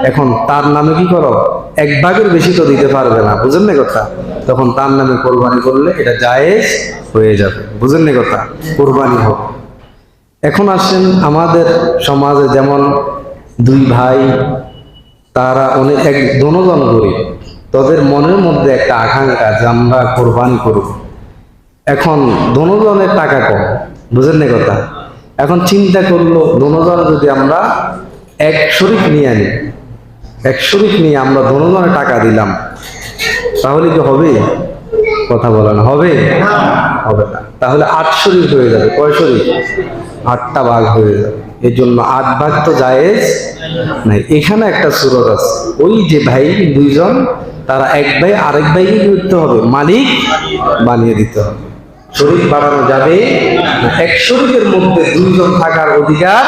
এখন তার নামে কি করো, এক ভাগের বেশি তো দিতে পারবে না, বুঝেন না কথা? তখন তার নামে কোরবানি করলে এটা জায়েজ হয়ে যাবে, বুঝেন না কথা? কোরবানি হোক। এখন আসেন আমাদের সমাজে যেমন দুই ভাই, তারা অনেক এক দোনোজন গরিব, তাদের মনের মধ্যে একটা আকাঙ্ক্ষা যে আমরা কোরবানি করব। এখন দোনোজনের টাকা কম, বুঝেন না কথা? এখন চিন্তা করলো দোনোজন যদি আমরা এক শরীক নিয়ে আনি, এক শরীক নিয়ে আমরা দোনোজনে টাকা দিলাম, তাহলে কি হবে? কথা বলেন, হবে? হবে না। তাহলে 8 শরীক হয়ে যাবে। কয় শরীক? 8টা ভাগ হয়ে যাবে। এই জন্য 8 ভাগ তো জায়েজ নাই। এখানে একটা সূরত আছে, ওই যে ভাই দুইজন, তারা এক ভাই আরেক ভাইকে কি করতে হবে? মালিক বানিয়ে দিতে হবে। শরীক বাড়ানো যাবে না। এক শরীকের মধ্যে দুইজন থাকার অধিকার